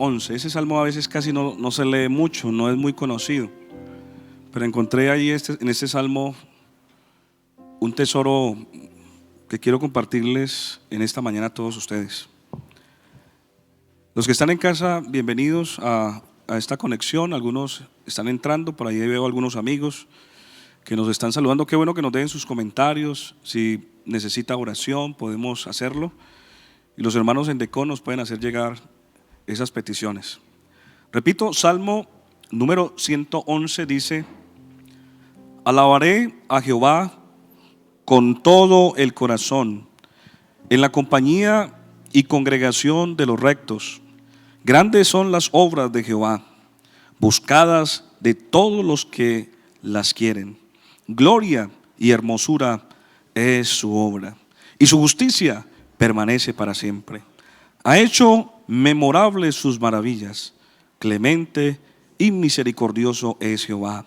Ese salmo a veces casi no se lee mucho, no es muy conocido, pero encontré ahí en este salmo un tesoro que quiero compartirles en esta mañana a todos ustedes. Los que están en casa, bienvenidos a esta conexión. Algunos están entrando, por ahí veo algunos amigos que nos están saludando. Qué bueno que nos den sus comentarios. Si necesita oración, podemos hacerlo. Y los hermanos en Decon nos pueden hacer llegar esas peticiones. Repito, Salmo número 111 dice: alabaré a Jehová con todo el corazón, en la compañía y congregación de los rectos. Grandes son las obras de Jehová, buscadas de todos los que las quieren. Gloria y hermosura es su obra, y su justicia permanece para siempre. Ha hecho memorables sus maravillas. Clemente y misericordioso es Jehová.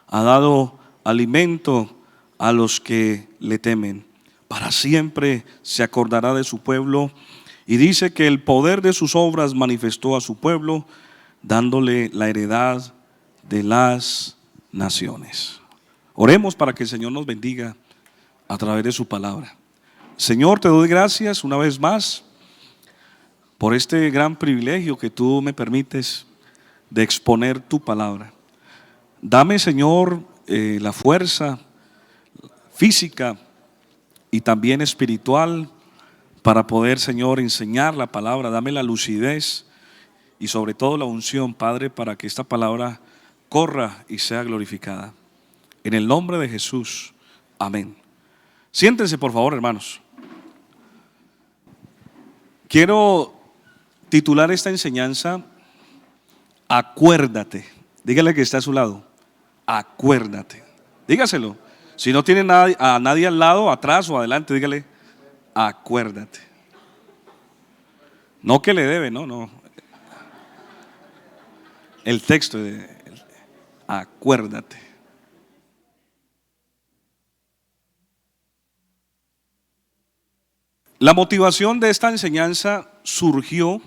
Ha dado alimento a los que le temen. Para siempre se acordará de su pueblo, y dice que el poder de sus obras manifestó a su pueblo, dándole la heredad de las naciones. Oremos para que el Señor nos bendiga a través de su palabra. Señor, te doy gracias una vez más por este gran privilegio que tú me permites de exponer tu palabra. Dame, Señor, la fuerza física y también espiritual para poder, Señor, enseñar la palabra. Dame la lucidez y sobre todo la unción, Padre, para que esta palabra corra y sea glorificada. En el nombre de Jesús, amén. Siéntense, por favor, hermanos. Quiero titular esta enseñanza: acuérdate. Dígale que está a su lado: acuérdate. Dígaselo. Si no tiene a nadie al lado, atrás o adelante, dígale: acuérdate. No que le debe, no. El texto de acuérdate. La motivación de esta enseñanza surgió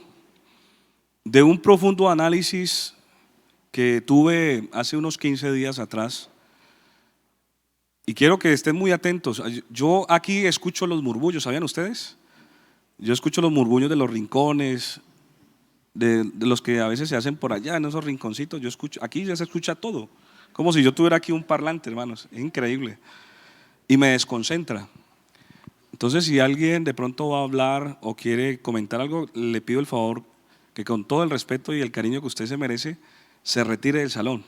de un profundo análisis que tuve hace unos 15 días atrás. Y quiero que estén muy atentos. Yo aquí escucho los murmullos, ¿sabían ustedes? Yo escucho los murmullos de los rincones, de los que a veces se hacen por allá en esos rinconcitos. Yo escucho, aquí ya se escucha todo, como si yo tuviera aquí un parlante, hermanos. Es increíble y me desconcentra. Entonces, si alguien de pronto va a hablar o quiere comentar algo, le pido el favor que con todo el respeto y el cariño que usted se merece, se retire del salón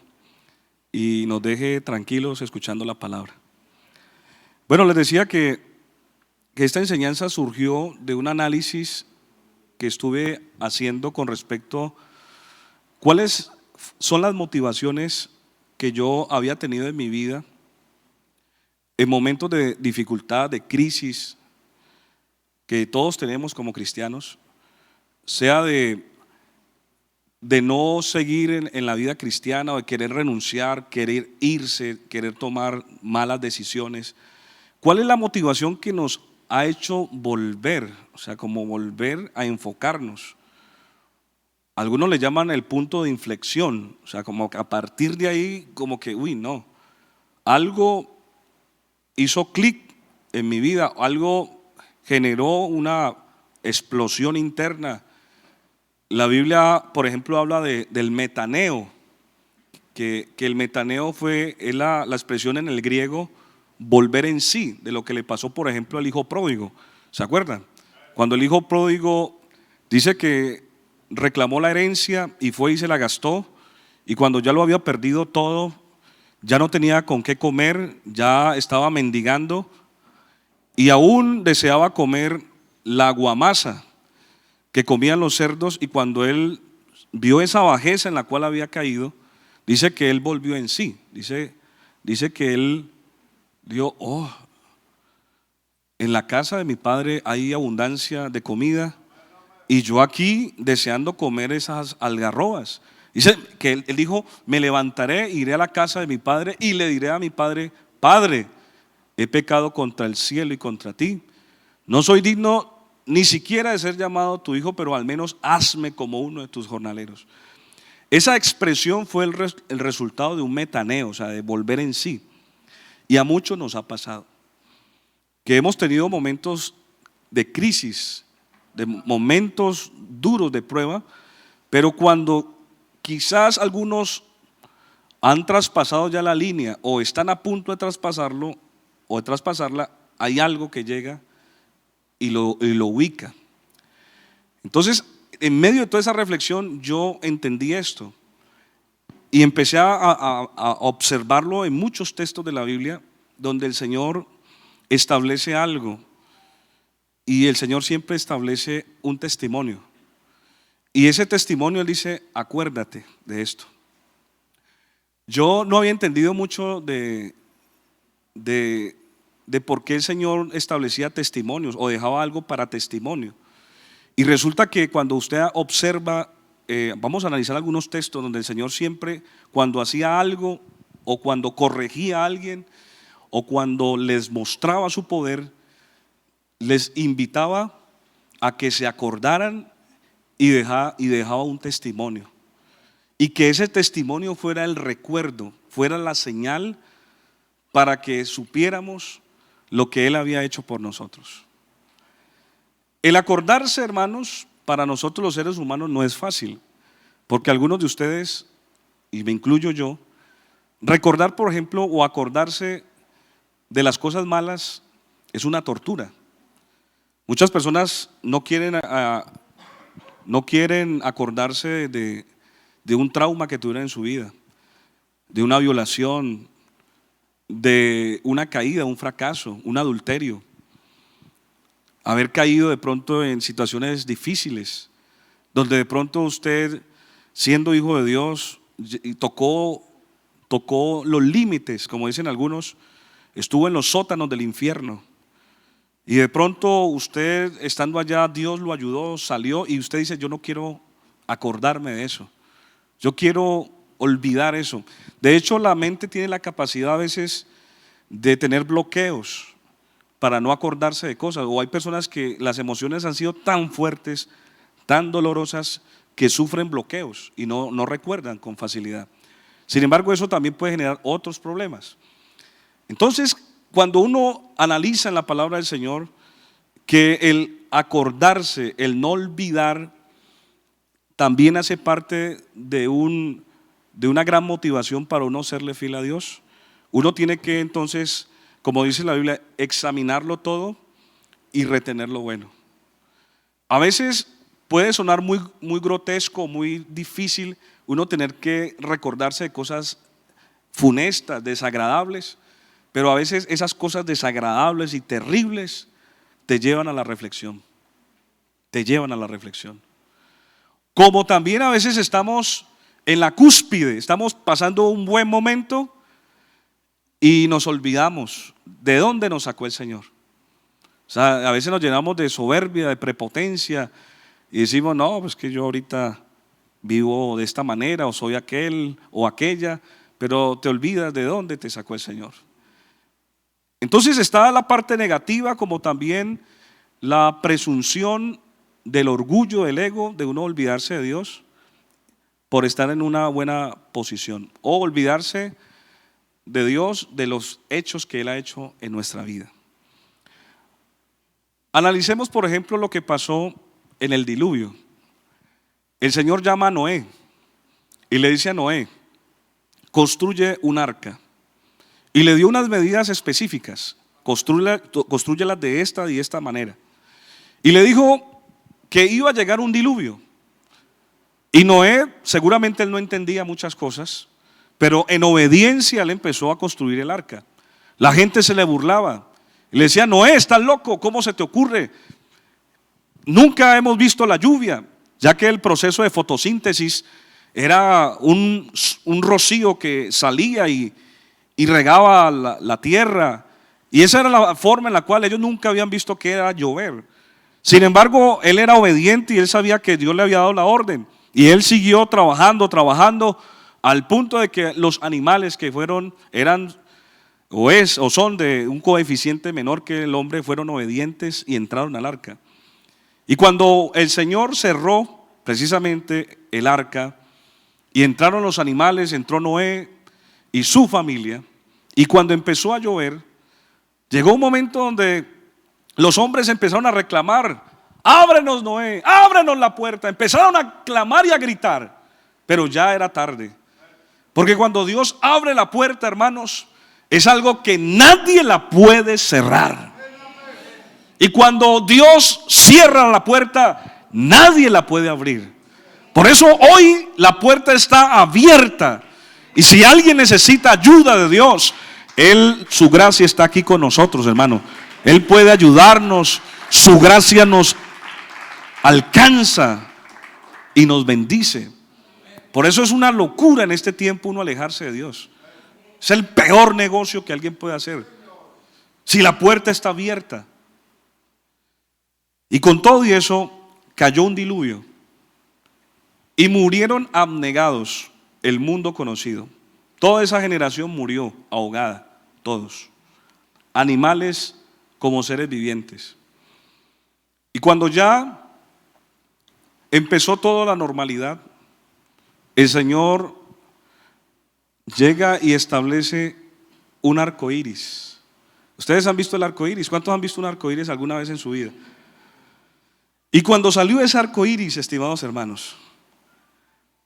y nos deje tranquilos escuchando la palabra. Bueno, les decía que esta enseñanza surgió de un análisis que estuve haciendo con respecto a cuáles son las motivaciones que yo había tenido en mi vida en momentos de dificultad, de crisis que todos tenemos como cristianos, sea de no seguir en la vida cristiana, o de querer renunciar, querer irse, querer tomar malas decisiones. ¿Cuál es la motivación que nos ha hecho volver? O sea, como volver a enfocarnos. Algunos le llaman el punto de inflexión, o sea, como que a partir de ahí, como que, no, algo hizo clic en mi vida, algo generó una explosión interna. La Biblia, por ejemplo, habla del metaneo, que el metaneo es la expresión en el griego volver en sí, de lo que le pasó, por ejemplo, al hijo pródigo. ¿Se acuerdan? Cuando el hijo pródigo dice que reclamó la herencia y fue y se la gastó, y cuando ya lo había perdido todo, ya no tenía con qué comer, ya estaba mendigando y aún deseaba comer la guamasa que comían los cerdos. Y cuando él vio esa bajeza en la cual había caído, dice que él volvió en sí. Dice que él dijo: en la casa de mi padre hay abundancia de comida y yo aquí deseando comer esas algarrobas. Dice que él dijo: me levantaré, iré a la casa de mi padre y le diré a mi padre: Padre, he pecado contra el cielo y contra ti. No soy digno ni siquiera de ser llamado tu hijo, pero al menos hazme como uno de tus jornaleros. Esa expresión fue el resultado de un metaneo, o sea, de volver en sí. Y a muchos nos ha pasado que hemos tenido momentos de crisis, de momentos duros de prueba, pero cuando quizás algunos han traspasado ya la línea o están a punto de traspasarlo o de traspasarla, hay algo que llega y lo ubica. Entonces, en medio de toda esa reflexión, yo entendí esto y empecé a observarlo en muchos textos de la Biblia donde el Señor establece algo y el Señor siempre establece un testimonio. Y ese testimonio Él dice, acuérdate de esto. Yo no había entendido mucho de por qué el Señor establecía testimonios o dejaba algo para testimonio. Y resulta que cuando usted observa, vamos a analizar algunos textos donde el Señor siempre, cuando hacía algo o cuando corregía a alguien o cuando les mostraba su poder, les invitaba a que se acordaran y dejaba un testimonio. Y que ese testimonio fuera el recuerdo, fuera la señal para que supiéramos lo que Él había hecho por nosotros. El acordarse, hermanos, para nosotros los seres humanos no es fácil, porque algunos de ustedes, y me incluyo yo, recordar, por ejemplo, o acordarse de las cosas malas es una tortura. Muchas personas no quieren acordarse de un trauma que tuvieron en su vida, de una violación, de una caída, un fracaso, un adulterio, haber caído de pronto en situaciones difíciles, donde de pronto usted, siendo hijo de Dios, tocó los límites, como dicen algunos, estuvo en los sótanos del infierno. Y de pronto usted, estando allá, Dios lo ayudó, salió y usted dice, yo no quiero acordarme de eso. Yo quiero olvidar eso. De hecho, la mente tiene la capacidad a veces de tener bloqueos para no acordarse de cosas. O hay personas que las emociones han sido tan fuertes, tan dolorosas, que sufren bloqueos y no recuerdan con facilidad. Sin embargo, eso también puede generar otros problemas. Entonces, cuando uno analiza en la palabra del Señor que el acordarse, el no olvidar, también hace parte de una gran motivación para uno serle fiel a Dios. Uno tiene que entonces, como dice la Biblia, examinarlo todo y retener lo bueno. A veces puede sonar muy, muy grotesco, muy difícil uno tener que recordarse de cosas funestas, desagradables, pero a veces esas cosas desagradables y terribles te llevan a la reflexión. Te llevan a la reflexión. Como también a veces estamos en la cúspide, estamos pasando un buen momento y nos olvidamos de dónde nos sacó el Señor. O sea, a veces nos llenamos de soberbia, de prepotencia y decimos, no, pues que yo ahorita vivo de esta manera o soy aquel o aquella, pero te olvidas de dónde te sacó el Señor. Entonces está la parte negativa, como también la presunción del orgullo, del ego, de uno olvidarse de Dios por estar en una buena posición o olvidarse de Dios, de los hechos que Él ha hecho en nuestra vida. Analicemos, por ejemplo, lo que pasó en el diluvio. El Señor llama a Noé y le dice a Noé, construye un arca. Y le dio unas medidas específicas, construyelas de esta y esta manera. Y le dijo que iba a llegar un diluvio. Y Noé, seguramente él no entendía muchas cosas, pero en obediencia él empezó a construir el arca. La gente se le burlaba. Y le decía, Noé, estás loco, ¿cómo se te ocurre? Nunca hemos visto la lluvia, ya que el proceso de fotosíntesis era un rocío que salía y regaba la tierra, y esa era la forma en la cual ellos nunca habían visto que era llover. Sin embargo, él era obediente y él sabía que Dios le había dado la orden, y él siguió trabajando al punto de que los animales que eran o son de un coeficiente menor que el hombre, fueron obedientes y entraron al arca. Y cuando el Señor cerró precisamente el arca y entraron los animales, entró Noé y su familia, y cuando empezó a llover, llegó un momento donde los hombres empezaron a reclamar: ábrenos, Noé, ábrenos la puerta. Empezaron a clamar y a gritar, pero ya era tarde. Porque cuando Dios abre la puerta, hermanos, es algo que nadie la puede cerrar. Y cuando Dios cierra la puerta, nadie la puede abrir. Por eso hoy la puerta está abierta. Y si alguien necesita ayuda de Dios, su gracia está aquí con nosotros, hermano. Él puede ayudarnos. Su gracia nos alcanza y nos bendice. Por eso es una locura en este tiempo uno alejarse de Dios. Es el peor negocio que alguien puede hacer, si la puerta está abierta. Y con todo y eso cayó un diluvio y murieron abnegados el mundo conocido. Toda esa generación murió ahogada, todos, animales como seres vivientes. Y cuando ya empezó toda la normalidad, el Señor llega y establece un arco iris. ¿Ustedes han visto el arco iris? ¿Cuántos han visto un arco iris alguna vez en su vida? Y cuando salió ese arco iris, estimados hermanos,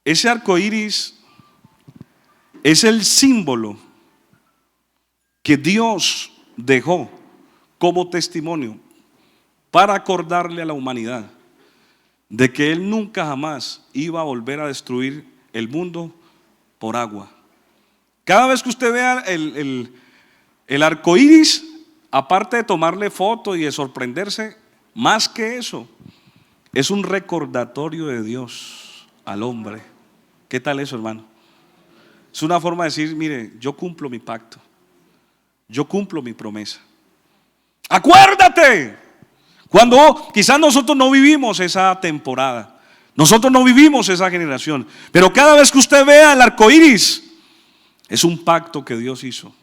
ese arco iris es el símbolo que Dios dejó como testimonio para acordarle a la humanidad de que Él nunca jamás iba a volver a destruir el mundo por agua. Cada vez que usted vea el arco iris, aparte de tomarle foto y de sorprenderse, más que eso, es un recordatorio de Dios al hombre. ¿Qué tal eso, hermano? Es una forma de decir: mire, yo cumplo mi pacto, yo cumplo mi promesa. Acuérdate, cuando quizás nosotros no vivimos esa temporada, nosotros no vivimos esa generación, pero cada vez que usted vea el arco iris, es un pacto que Dios hizo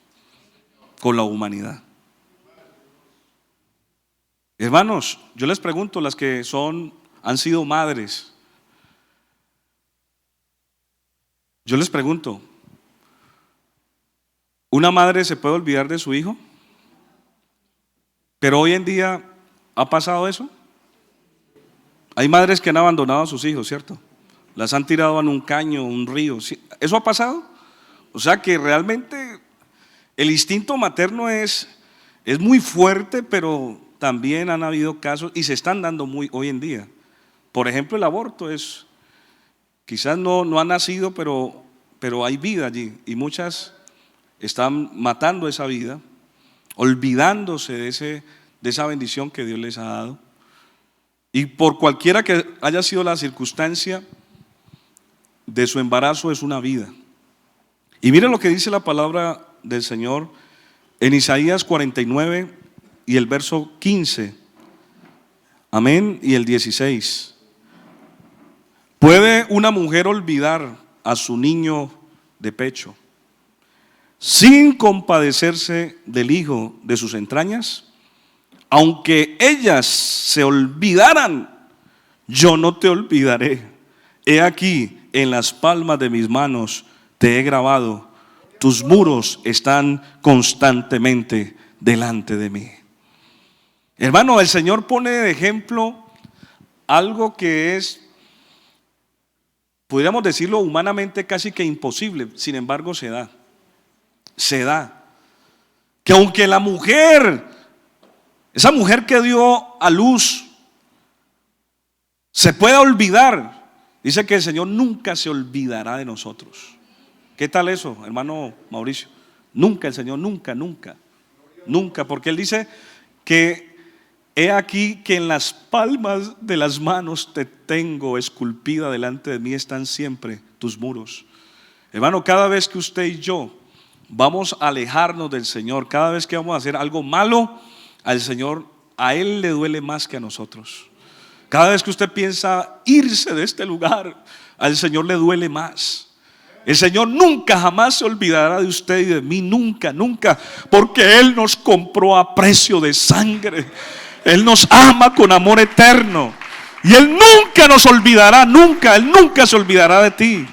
con la humanidad. Hermanos, yo les pregunto, las que han sido madres, yo les pregunto, ¿una madre se puede olvidar de su hijo? Pero hoy en día ¿ha pasado eso? Hay madres que han abandonado a sus hijos, ¿cierto? Las han tirado en un caño, un río. ¿Eso ha pasado? O sea que realmente el instinto materno es muy fuerte, pero también han habido casos y se están dando hoy en día. Por ejemplo, el aborto quizás no ha nacido, pero hay vida allí, y muchas están matando esa vida, olvidándose de esa bendición que Dios les ha dado. Y por cualquiera que haya sido la circunstancia de su embarazo, es una vida. Y miren lo que dice la palabra del Señor en Isaías 49 y el verso 15, amén, y el 16. ¿Puede una mujer olvidar a su niño de pecho sin compadecerse del hijo de sus entrañas? Aunque ellas se olvidaran, yo no te olvidaré. He aquí, en las palmas de mis manos te he grabado. Tus muros están constantemente delante de mí. Hermano, el Señor pone de ejemplo algo que es, podríamos decirlo humanamente, casi que imposible. Sin embargo, se da. Que aunque la mujer, esa mujer que dio a luz, se pueda olvidar, dice que el Señor nunca se olvidará de nosotros. ¿Qué tal eso, hermano Mauricio? Nunca, el Señor, nunca, porque Él dice que he aquí que en las palmas de las manos te tengo esculpida, delante de mí están siempre tus muros. Hermano, cada vez que usted y yo vamos a alejarnos del Señor, cada vez que vamos a hacer algo malo, al Señor, a Él le duele más que a nosotros. Cada vez que usted piensa irse de este lugar, al Señor le duele más. El Señor nunca jamás se olvidará de usted y de mí, nunca, porque Él nos compró a precio de sangre. Él nos ama con amor eterno. Y Él nunca nos olvidará, nunca, Él nunca se olvidará de ti.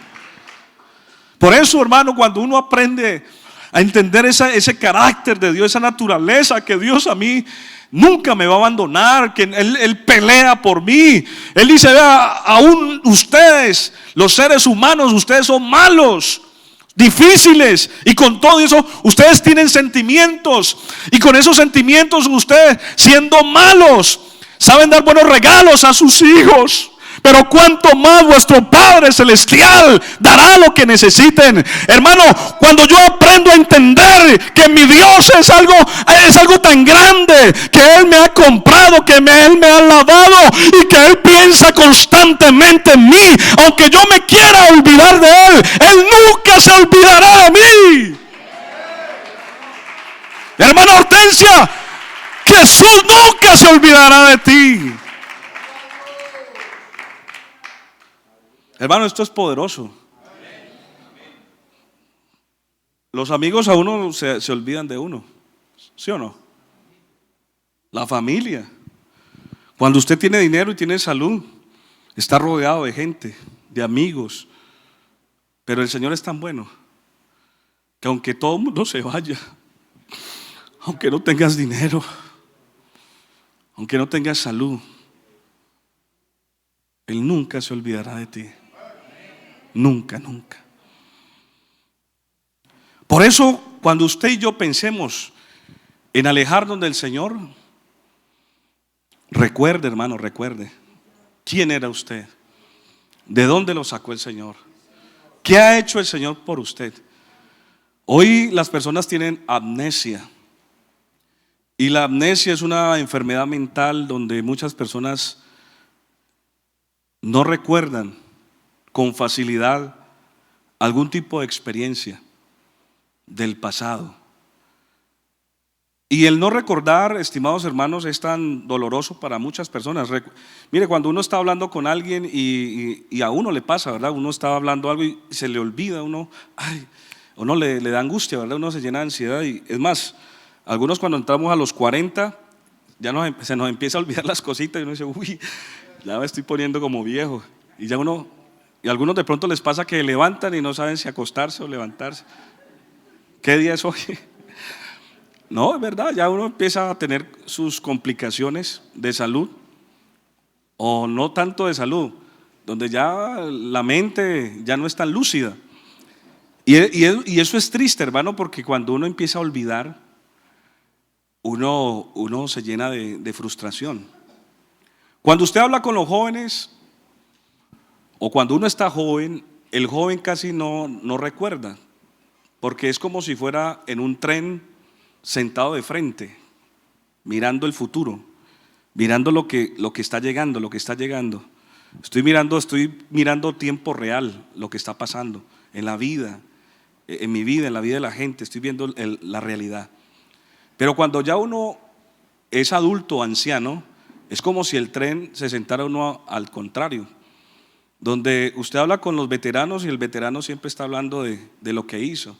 Por eso, hermano, cuando uno aprende a entender ese carácter de Dios, esa naturaleza, que Dios a mí nunca me va a abandonar, que Él pelea por mí. Él dice: vea, aún ustedes, los seres humanos, ustedes son malos, difíciles, y con todo eso ustedes tienen sentimientos, y con esos sentimientos ustedes, siendo malos, saben dar buenos regalos a sus hijos. Pero cuánto más vuestro Padre Celestial dará lo que necesiten. Hermano, cuando yo aprendo a entender que mi Dios es algo tan grande, que Él me ha comprado, que Él me ha lavado, y que Él piensa constantemente en mí, aunque yo me quiera olvidar de Él nunca se olvidará de mí. Hermana Hortensia, Jesús nunca se olvidará de ti. Hermano, esto es poderoso. Los amigos a uno se olvidan de uno, ¿sí o no? La familia. Cuando usted tiene dinero y tiene salud, está rodeado de gente, de amigos. Pero el Señor es tan bueno que aunque todo el mundo se vaya, aunque no tengas dinero, aunque no tengas salud, Él nunca se olvidará de ti. Nunca, nunca. Por eso, cuando usted y yo pensemos en alejarnos del Señor, recuerde, hermano, recuerde quién era usted, de dónde lo sacó el Señor, qué ha hecho el Señor por usted. Hoy las personas tienen amnesia, y la amnesia es una enfermedad mental donde muchas personas no recuerdan con facilidad algún tipo de experiencia del pasado. Y el no recordar, estimados hermanos, es tan doloroso para muchas personas. Mire, cuando uno está hablando con alguien y a uno le pasa, ¿verdad? Uno está hablando algo y se le olvida, uno le da angustia, ¿verdad? Uno se llena de ansiedad. Y es más, algunos cuando entramos a los 40 ya se nos empieza a olvidar las cositas y uno dice: uy, ya me estoy poniendo como viejo. Y algunos de pronto les pasa que levantan y no saben si acostarse o levantarse. ¿Qué día es hoy? No, es verdad, ya uno empieza a tener sus complicaciones de salud, o no tanto de salud, donde ya la mente ya no es tan lúcida. Y eso es triste, hermano, porque cuando uno empieza a olvidar, uno se llena de frustración. Cuando usted habla con los jóvenes, o cuando uno está joven, el joven casi no recuerda, porque es como si fuera en un tren sentado de frente, mirando el futuro, mirando lo que está llegando, lo que está llegando. Estoy mirando tiempo real, lo que está pasando en la vida, en mi vida, en la vida de la gente. Estoy viendo la realidad. Pero cuando ya uno es adulto, anciano, es como si el tren se sentara uno al contrario, donde usted habla con los veteranos y el veterano siempre está hablando de lo que hizo,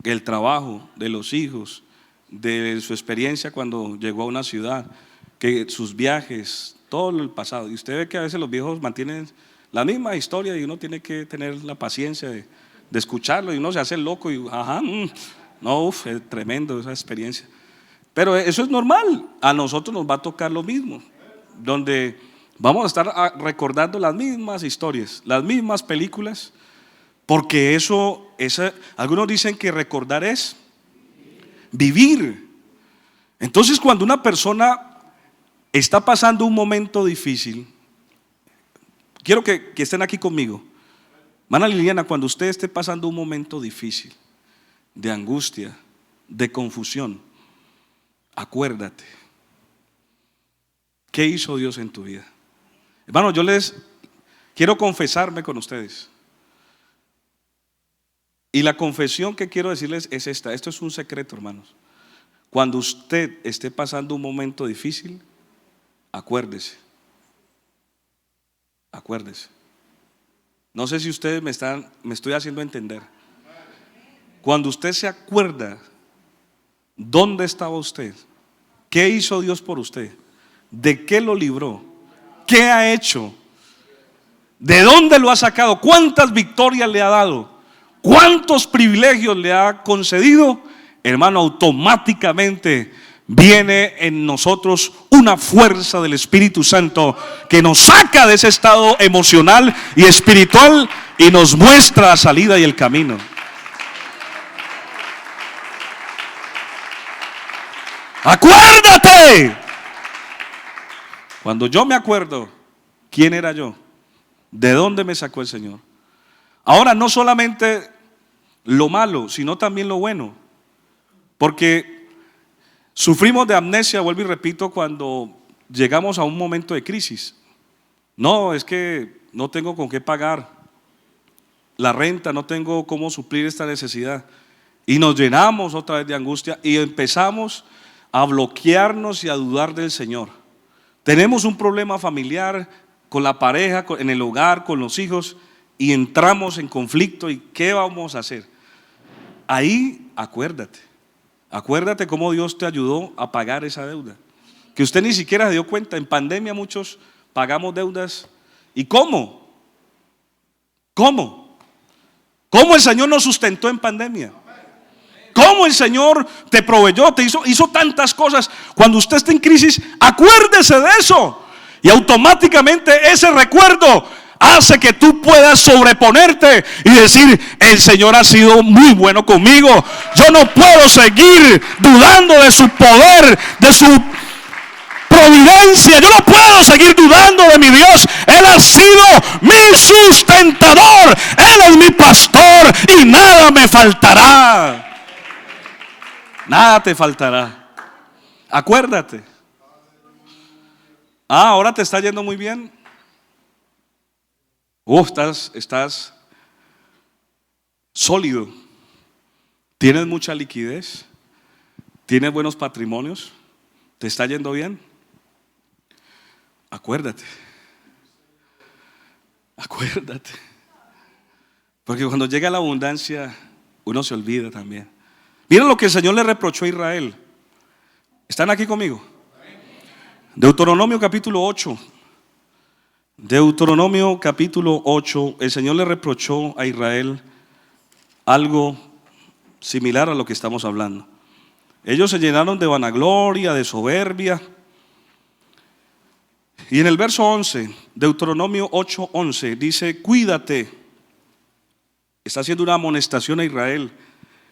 del trabajo, de los hijos, de su experiencia cuando llegó a una ciudad, que sus viajes, todo el pasado. Y usted ve que a veces los viejos mantienen la misma historia y uno tiene que tener la paciencia de escucharlo, y uno se hace loco y es tremendo esa experiencia. Pero eso es normal, a nosotros nos va a tocar lo mismo, donde vamos a estar recordando las mismas historias, las mismas películas, porque algunos dicen que recordar es vivir. Entonces, cuando una persona está pasando un momento difícil, quiero que estén aquí conmigo. Hermana Liliana, cuando usted esté pasando un momento difícil, de angustia, de confusión, acuérdate, ¿qué hizo Dios en tu vida? Hermano, yo les quiero confesarme con ustedes. Y la confesión que quiero decirles es esta. Esto es un secreto, hermanos. Cuando usted esté pasando un momento difícil, acuérdese. Acuérdese. No sé si ustedes me estoy haciendo entender. Cuando usted se acuerda dónde estaba usted, qué hizo Dios por usted, de qué lo libró, ¿Qué ha hecho? ¿De dónde lo ha sacado? ¿Cuántas victorias le ha dado? ¿Cuántos privilegios le ha concedido? Hermano, automáticamente viene en nosotros una fuerza del Espíritu Santo que nos saca de ese estado emocional y espiritual y nos muestra la salida y el camino. Acuérdate. Cuando yo me acuerdo quién era yo, de dónde me sacó el Señor. Ahora no solamente lo malo, sino también lo bueno, porque sufrimos de amnesia, vuelvo y repito, cuando llegamos a un momento de crisis. No, es que no tengo con qué pagar la renta, no tengo cómo suplir esta necesidad. Y nos llenamos otra vez de angustia y empezamos a bloquearnos y a dudar del Señor. Tenemos un problema familiar con la pareja, en el hogar, con los hijos, y entramos en conflicto. ¿Y qué vamos a hacer? Ahí acuérdate cómo Dios te ayudó a pagar esa deuda, que usted ni siquiera se dio cuenta. En pandemia muchos pagamos deudas. ¿Y cómo? ¿Cómo el Señor nos sustentó en pandemia? ¿Cómo el Señor te proveyó, te hizo tantas cosas? Cuando usted esté en crisis, acuérdese de eso. Y automáticamente ese recuerdo hace que tú puedas sobreponerte y decir: el Señor ha sido muy bueno conmigo. Yo no puedo seguir dudando de su poder, de su providencia. Yo no puedo seguir dudando de mi Dios. Él ha sido mi sustentador. Él es mi pastor y nada me faltará. Nada te faltará. Acuérdate. Ahora te está yendo muy bien. Estás sólido. Tienes mucha liquidez. Tienes buenos patrimonios. ¿Te está yendo bien? Acuérdate. Porque cuando llega la abundancia, uno se olvida también. Miren lo que el Señor le reprochó a Israel. ¿Están aquí conmigo? Deuteronomio capítulo 8. Deuteronomio capítulo 8. El Señor le reprochó a Israel algo similar a lo que estamos hablando. Ellos se llenaron de vanagloria, de soberbia. Y en el verso 11, Deuteronomio 8:11 dice: cuídate. Está haciendo una amonestación a Israel.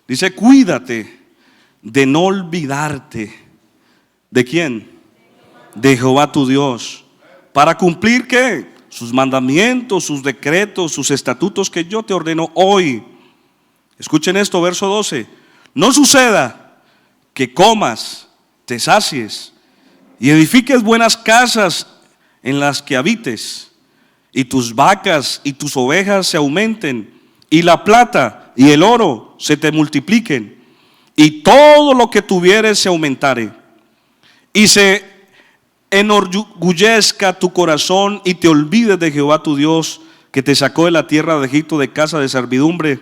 Dice: cuídate de no olvidarte. ¿De quién? De Jehová tu Dios, para cumplir ¿qué? Sus mandamientos, sus decretos, sus estatutos que yo te ordeno hoy. Escuchen esto, verso 12. No suceda que comas, te sacies y edifiques buenas casas en las que habites, y tus vacas y tus ovejas se aumenten, y la plata y el oro se te multipliquen, y todo lo que tuvieres se aumentare, y se enorgullezca tu corazón y te olvides de Jehová tu Dios, que te sacó de la tierra de Egipto, de casa de servidumbre,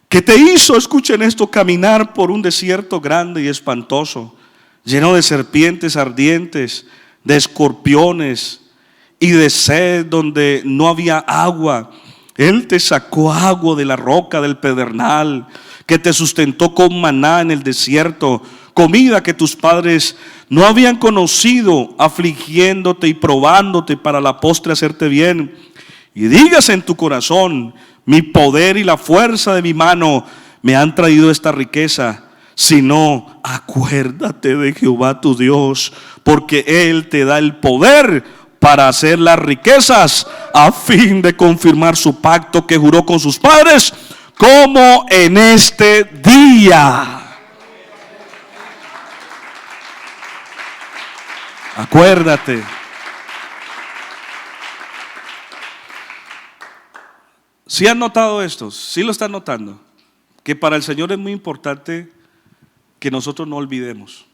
que te hizo, escuchen esto, caminar por un desierto grande y espantoso, lleno de serpientes ardientes, de escorpiones y de sed donde no había agua. Él te sacó agua de la roca del pedernal, que te sustentó con maná en el desierto, comida que tus padres no habían conocido, afligiéndote y probándote para la postre hacerte bien. Y digas en tu corazón: mi poder y la fuerza de mi mano me han traído esta riqueza. Sino, acuérdate de Jehová tu Dios, porque Él te da el poder para hacer las riquezas, a fin de confirmar su pacto que juró con sus padres, como en este día. Acuérdate. ¿Sí han notado esto? ¿Sí lo están notando? Que para el Señor es muy importante que nosotros no olvidemos.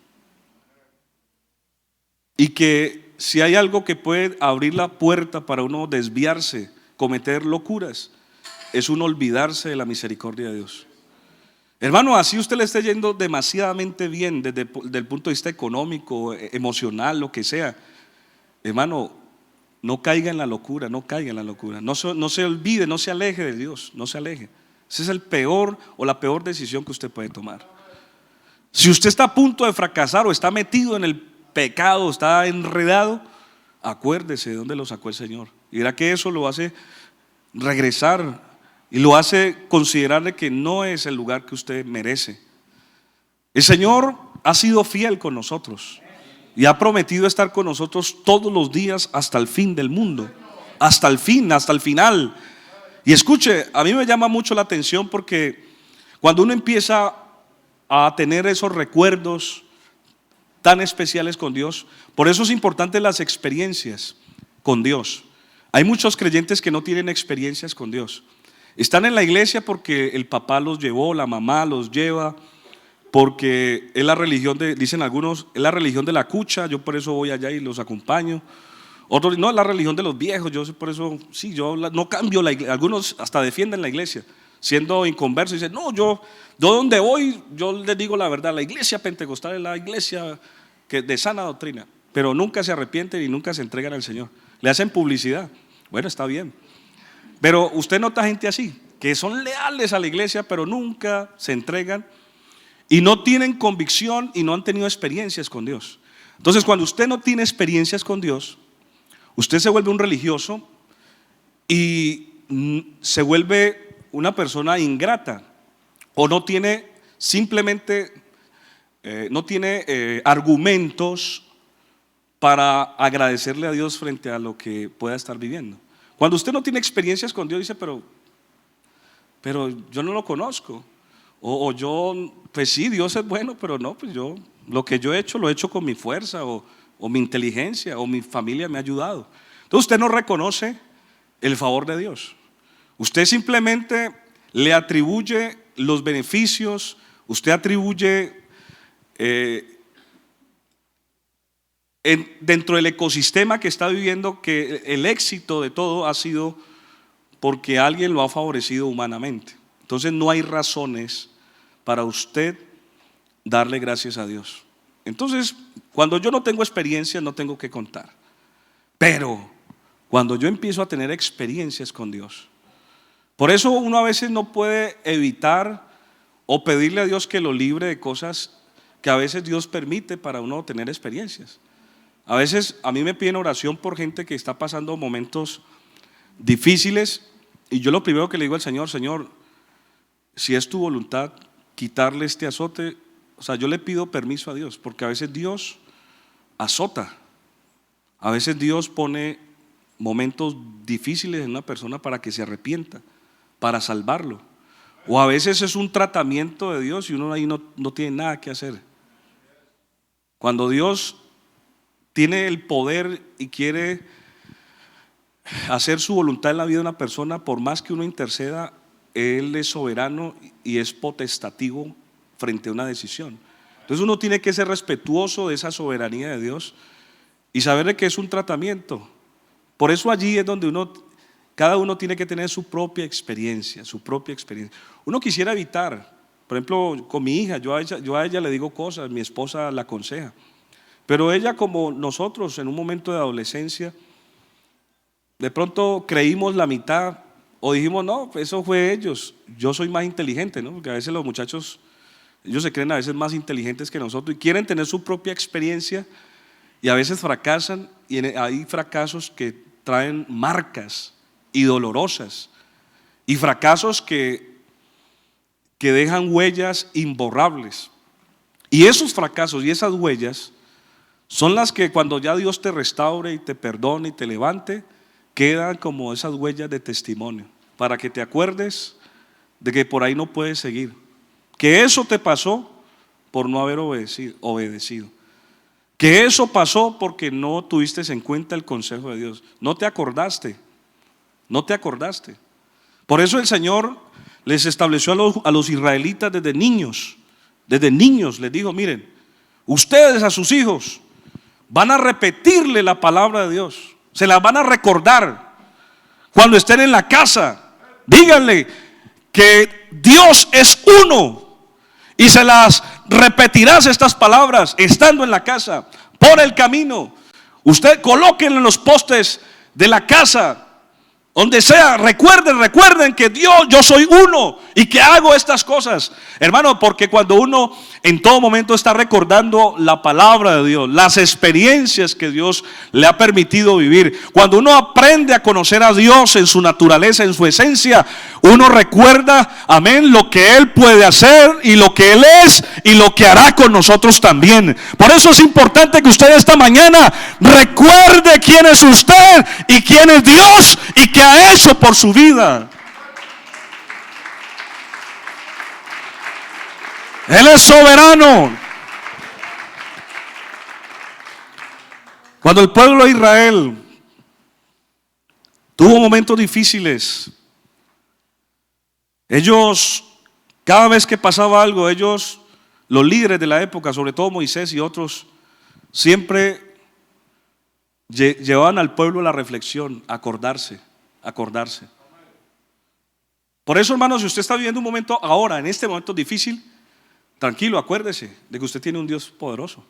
Y que si hay algo que puede abrir la puerta para uno desviarse, cometer locuras, es uno olvidarse de la misericordia de Dios. Hermano, así usted le esté yendo demasiadamente bien desde el punto de vista económico, emocional, lo que sea. Hermano, no caiga en la locura, no caiga en la locura. No se olvide, no se aleje de Dios, no se aleje. Esa es el peor o la peor decisión que usted puede tomar. Si usted está a punto de fracasar o está metido en el pecado, está enredado, acuérdese de dónde lo sacó el Señor. Y verá que eso lo hace regresar y lo hace considerarle que no es el lugar que usted merece. El Señor ha sido fiel con nosotros y ha prometido estar con nosotros todos los días hasta el fin del mundo, hasta el fin, hasta el final. Y escuche, a mí me llama mucho la atención porque cuando uno empieza a tener esos recuerdos tan especiales con Dios, por eso es importante las experiencias con Dios. Hay muchos creyentes que no tienen experiencias con Dios. Están en la iglesia porque el papá los llevó, la mamá los lleva, porque es la religión dicen algunos, es la religión de la cucha, yo por eso voy allá y los acompaño. Otros, no, es la religión de los viejos, yo por eso, sí, yo no cambio la iglesia. Algunos hasta defienden la iglesia, siendo inconversos, y dicen, no, yo donde voy, yo les digo la verdad, la iglesia pentecostal es la iglesia de sana doctrina, pero nunca se arrepienten y nunca se entregan al Señor. Le hacen publicidad, bueno, está bien. Pero usted nota gente así, que son leales a la iglesia, pero nunca se entregan y no tienen convicción y no han tenido experiencias con Dios. Entonces, cuando usted no tiene experiencias con Dios, usted se vuelve un religioso y se vuelve una persona ingrata o no tiene simplemente no tiene argumentos para agradecerle a Dios frente a lo que pueda estar viviendo. Cuando usted no tiene experiencias con Dios dice, pero yo no lo conozco. O yo, pues sí, Dios es bueno, pero no, pues yo, lo que yo he hecho, lo he hecho con mi fuerza o mi inteligencia o mi familia me ha ayudado. Entonces usted no reconoce el favor de Dios. Usted simplemente le atribuye los beneficios, usted atribuye dentro del ecosistema que está viviendo que el éxito de todo ha sido porque alguien lo ha favorecido humanamente. Entonces no hay razones para usted darle gracias a Dios. Entonces, cuando yo no tengo experiencia, no tengo que contar. Pero cuando yo empiezo a tener experiencias con Dios, por eso uno a veces no puede evitar o pedirle a Dios que lo libre de cosas que a veces Dios permite para uno tener experiencias. A veces a mí me piden oración por gente que está pasando momentos difíciles y yo lo primero que le digo al Señor, Señor, si es tu voluntad quitarle este azote, o sea, yo le pido permiso a Dios, porque a veces Dios azota, a veces Dios pone momentos difíciles en una persona para que se arrepienta, para salvarlo, o a veces es un tratamiento de Dios y uno ahí no tiene nada que hacer. Cuando Dios tiene el poder y quiere hacer su voluntad en la vida de una persona, por más que uno interceda, Él es soberano y es potestativo frente a una decisión. Entonces uno tiene que ser respetuoso de esa soberanía de Dios y saber de que es un tratamiento. Por eso allí es donde cada uno tiene que tener su propia experiencia, su propia experiencia. Uno quisiera evitar, por ejemplo, con mi hija, yo a ella le digo cosas, mi esposa la aconseja, pero ella, como nosotros en un momento de adolescencia, de pronto creímos la mitad o dijimos, no, eso fue ellos, yo soy más inteligente, ¿no? Porque a veces los muchachos, ellos se creen a veces más inteligentes que nosotros y quieren tener su propia experiencia y a veces fracasan y hay fracasos que traen marcas y dolorosas y fracasos que dejan huellas imborrables. Y esos fracasos y esas huellas son las que cuando ya Dios te restaure y te perdone y te levante, quedan como esas huellas de testimonio, para que te acuerdes de que por ahí no puedes seguir, que eso te pasó por no haber obedecido, que eso pasó porque no tuviste en cuenta el consejo de Dios, no te acordaste. Por eso el Señor les estableció a los israelitas desde niños les dijo, miren, ustedes a sus hijos van a repetirle la palabra de Dios, se las van a recordar cuando estén en la casa, díganle que Dios es uno y se las repetirás estas palabras estando en la casa, por el camino. Usted colóquenle en los postes de la casa, donde sea, recuerden que Dios, yo soy uno y que hago estas cosas, hermano, porque cuando uno en todo momento está recordando la palabra de Dios, las experiencias que Dios le ha permitido vivir, cuando uno aprende a conocer a Dios en su naturaleza, en su esencia, uno recuerda, amén, lo que Él puede hacer y lo que Él es y lo que hará con nosotros también. Por eso es importante que usted esta mañana recuerde quién es usted y quién es Dios y qué ha hecho por su vida. Él es soberano. Cuando el pueblo de Israel tuvo momentos difíciles, ellos, cada vez que pasaba algo, ellos, los líderes de la época, sobre todo Moisés y otros, siempre llevaban al pueblo a la reflexión, a acordarse. Por eso, hermano, si usted está viviendo un momento ahora, en este momento difícil, tranquilo, acuérdese de que usted tiene un Dios poderoso,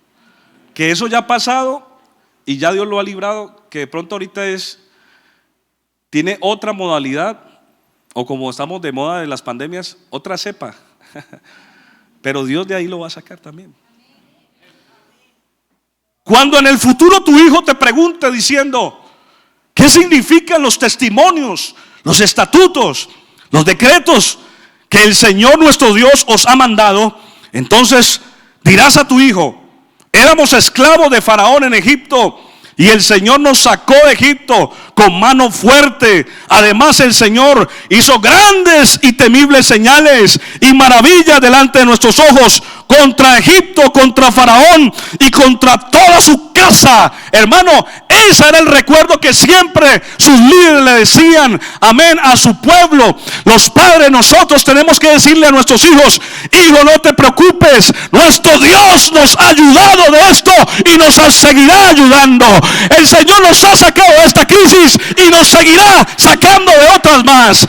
que eso ya ha pasado y ya Dios lo ha librado, que de pronto ahorita tiene otra modalidad, o como estamos de moda de las pandemias, otra cepa, pero Dios de ahí lo va a sacar también. Cuando en el futuro tu hijo te pregunte diciendo, ¿qué significan los testimonios, los estatutos, los decretos que el Señor nuestro Dios os ha mandado? Entonces dirás a tu hijo, éramos esclavos de Faraón en Egipto y el Señor nos sacó de Egipto con mano fuerte. Además el Señor hizo grandes y temibles señales y maravillas delante de nuestros ojos contra Egipto, contra Faraón y contra toda su casa. Hermano, ese era el recuerdo que siempre sus líderes le decían, amén, a su pueblo. Los padres, nosotros tenemos que decirle a nuestros hijos, hijo, no te preocupes, nuestro Dios nos ha ayudado de esto y nos seguirá ayudando. El Señor nos ha sacado de esta crisis y nos seguirá sacando de otras más.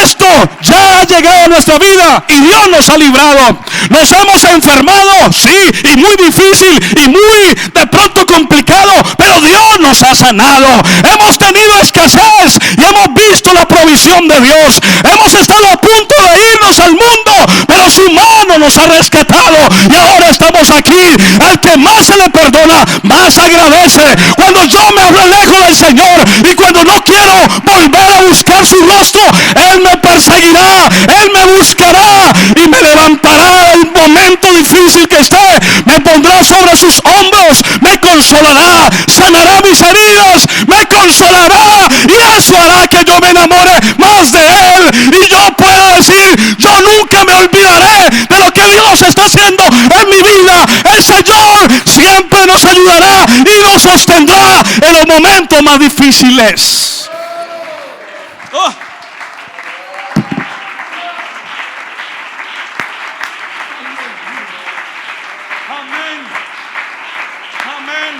Esto ya ha llegado a nuestra vida y Dios nos ha librado. Nos hemos enfermado, sí, y muy difícil y muy de pronto complicado, pero Dios nos ha sanado. Hemos tenido escasez y hemos visto la provisión de Dios. Hemos estado a punto de irnos al mundo, pero su mano nos ha rescatado y ahora estamos aquí. Al que más se le perdona, más agradece. Cuando yo me alejo del Señor y cuando no quiero volver a buscar su rostro, Él me perseguirá, Él me buscará y me levantará en un momento difícil que esté. Me pondrá sobre sus hombros, me consolará, sanará mis heridas, me consolará y eso hará que yo me enamore más de Él y yo pueda decir, yo nunca me olvidaré de lo que Dios está haciendo en mi vida. El Señor siempre nos ayudará y nos sostendrá en los momentos más difíciles. Oh. Amén. Amén.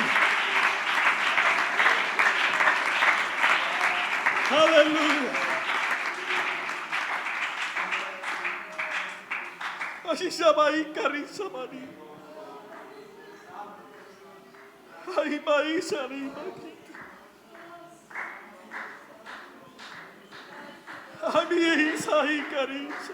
Aleluya. Así se llama ahí, Carissa María. Ay, maíz, arriba. Ay, mi hija, ay, Carissa.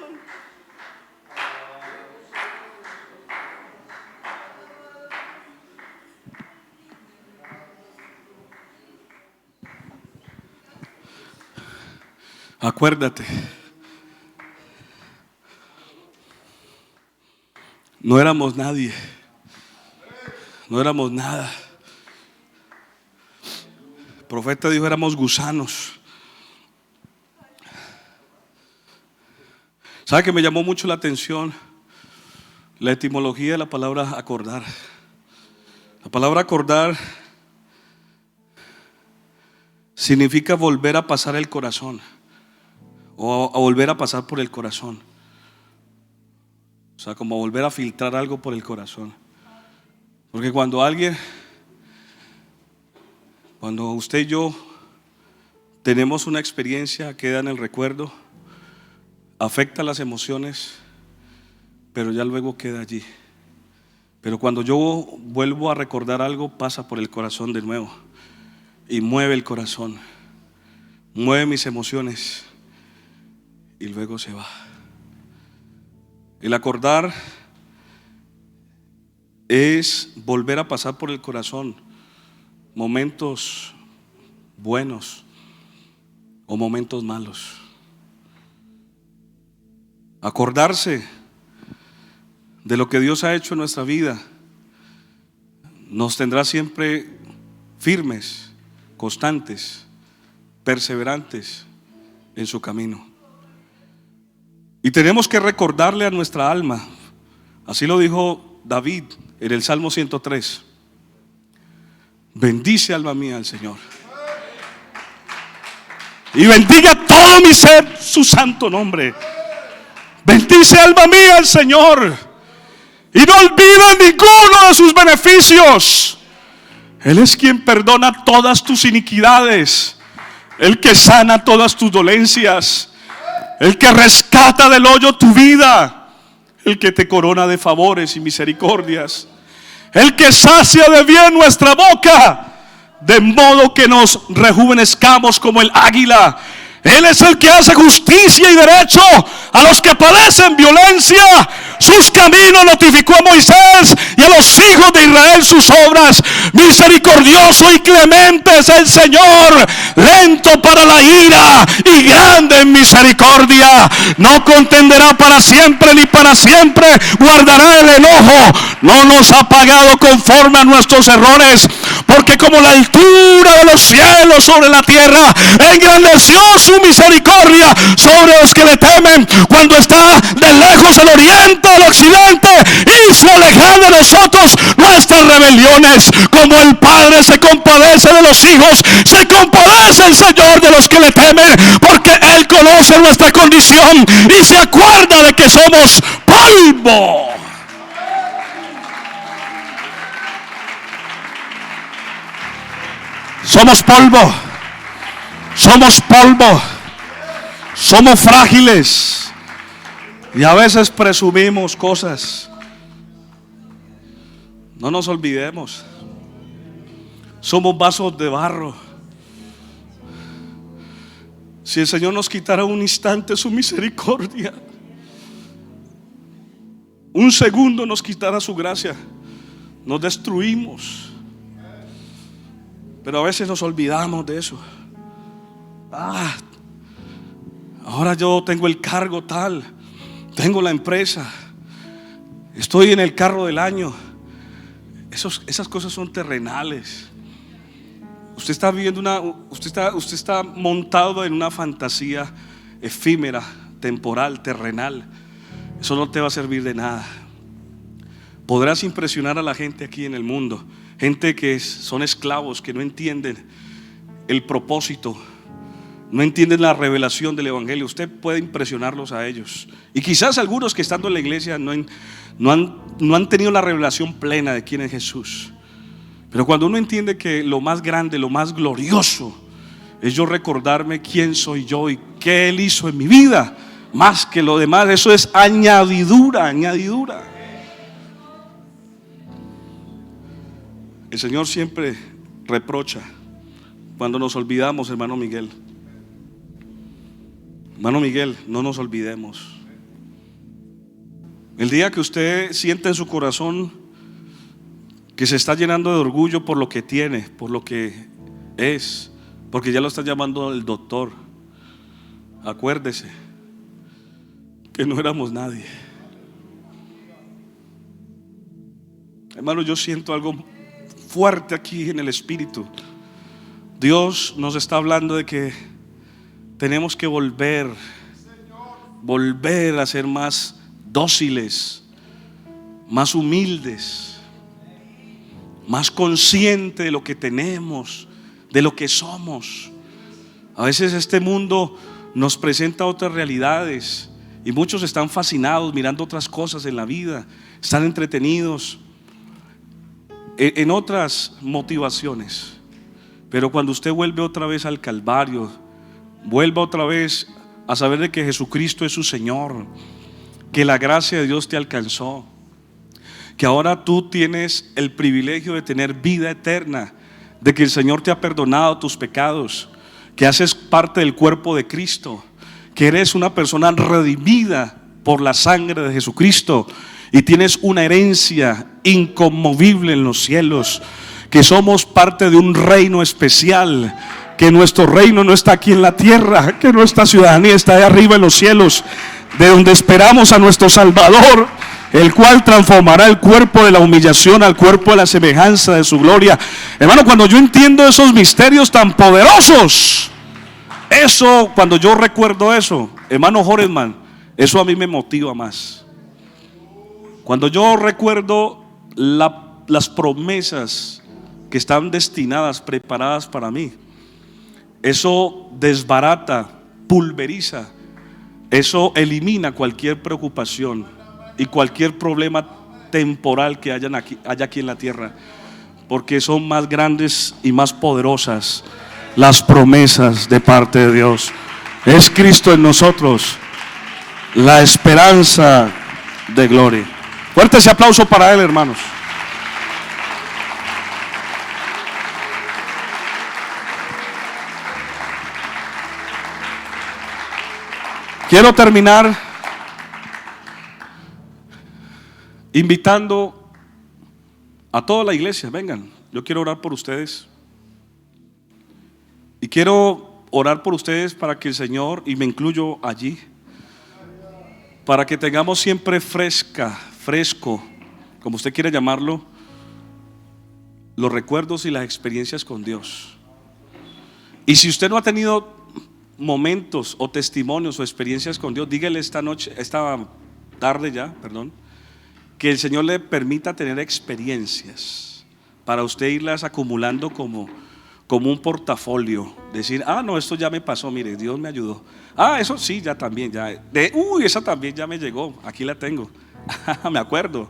Acuérdate, no éramos nadie, no éramos nada. El profeta dijo, éramos gusanos. ¿Sabe que me llamó mucho la atención la etimología de la palabra acordar? La palabra acordar significa volver a pasar el corazón o a volver a pasar por el corazón. O sea, como volver a filtrar algo por el corazón. Porque cuando usted y yo tenemos una experiencia, queda en el recuerdo, afecta las emociones, pero ya luego queda allí. Pero cuando yo vuelvo a recordar algo, pasa por el corazón de nuevo y mueve el corazón. mueve mis emociones y luego se va. El acordar es volver a pasar por el corazón momentos buenos o momentos malos. Acordarse de lo que Dios ha hecho en nuestra vida nos tendrá siempre firmes, constantes, perseverantes en su camino. Y tenemos que recordarle a nuestra alma, así lo dijo David en el Salmo 103: bendice, alma mía, al Señor, y bendiga todo mi ser su santo nombre. Bendice, alma mía, al Señor, y no olvides ninguno de sus beneficios. Él es quien perdona todas tus iniquidades, el que sana todas tus dolencias, el que rescata del hoyo tu vida, el que te corona de favores y misericordias, el que sacia de bien nuestra boca, de modo que nos rejuvenezcamos como el águila. Él es el que hace justicia y derecho a los que padecen violencia. Sus caminos notificó a Moisés y a los hijos de Israel sus obras. Misericordioso y clemente es el Señor, lento para la ira y grande en misericordia. No contenderá para siempre, ni para siempre guardará el enojo. No nos ha pagado conforme a nuestros errores, porque como la altura de los cielos sobre la tierra, engrandeció su misericordia sobre los que le temen. Cuando está de lejos el oriente del occidente, hizo alejar de nosotros nuestras rebeliones. Como el Padre se compadece de los hijos, se compadece el Señor de los que le temen, porque Él conoce nuestra condición y se acuerda de que somos polvo. Somos polvo, somos polvo, somos frágiles y a veces presumimos cosas. No nos olvidemos, somos vasos de barro. Si el Señor nos quitara un instante su misericordia, un segundo nos quitara su gracia, nos destruimos. Pero a veces nos olvidamos de eso. Ahora yo tengo el cargo tal, tengo la empresa, estoy en el carro del año. Esas cosas son terrenales. Usted está viviendo usted está montado en una fantasía efímera, temporal, terrenal. Eso no te va a servir de nada. Podrás impresionar a la gente aquí en el mundo, gente que son esclavos, que no entienden el propósito, no entienden la revelación del evangelio. Usted puede impresionarlos a ellos. Y quizás algunos que estando en la iglesia no han tenido la revelación plena de quién es Jesús. Pero cuando uno entiende que lo más grande, lo más glorioso es yo recordarme quién soy yo y qué Él hizo en mi vida, más que lo demás, eso es añadidura. El Señor siempre reprocha cuando nos olvidamos, hermano Miguel. Hermano Miguel, no nos olvidemos. El día que usted siente en su corazón que se está llenando de orgullo por lo que tiene, por lo que es, porque ya lo está llamando el doctor, acuérdese que no éramos nadie. Hermano, yo siento algo fuerte aquí en el espíritu. Dios nos está hablando de que tenemos que volver a ser más dóciles, más humildes, más conscientes de lo que tenemos, de lo que somos. A veces este mundo nos presenta otras realidades y muchos están fascinados mirando otras cosas en la vida, están entretenidos en otras motivaciones. Pero cuando usted vuelve otra vez al Calvario, vuelva otra vez a saber de que Jesucristo es su Señor, que la gracia de Dios te alcanzó, que ahora tú tienes el privilegio de tener vida eterna, de que el Señor te ha perdonado tus pecados, que haces parte del cuerpo de Cristo, que eres una persona redimida por la sangre de Jesucristo y tienes una herencia inconmovible en los cielos, que somos parte de un reino especial, que nuestro reino no está aquí en la tierra, que nuestra ciudadanía está de arriba en los cielos, de donde esperamos a nuestro Salvador, el cual transformará el cuerpo de la humillación al cuerpo de la semejanza de su gloria. Hermano, cuando yo entiendo esos misterios tan poderosos, eso, cuando yo recuerdo eso, hermano Joresman, eso a mí me motiva más. Cuando yo recuerdo las promesas que están destinadas, preparadas para mí, eso desbarata, pulveriza, eso elimina cualquier preocupación y cualquier problema temporal que haya aquí en la tierra, porque son más grandes y más poderosas las promesas de parte de Dios. Es Cristo en nosotros, la esperanza de gloria. Fuerte ese aplauso para Él, hermanos. Quiero terminar invitando a toda la iglesia. Vengan, yo quiero orar por ustedes. Y quiero orar por ustedes para que el Señor, y me incluyo allí, para que tengamos siempre fresco, como usted quiere llamarlo, los recuerdos y las experiencias con Dios. Y si usted no ha tenido momentos o testimonios o experiencias con Dios, dígale esta tarde ya, que el Señor le permita tener experiencias para usted irlas acumulando como un portafolio. Decir, no, esto ya me pasó, mire, Dios me ayudó. Eso sí, ya también, esa también ya me llegó, aquí la tengo. Me acuerdo.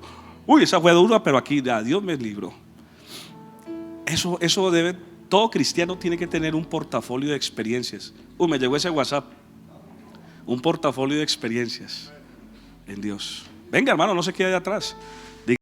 Esa fue dura, pero aquí ya Dios me libró. Eso debe, todo cristiano tiene que tener un portafolio de experiencias. Me llegó ese WhatsApp. Un portafolio de experiencias en Dios. Venga, hermano, no se quede allá atrás.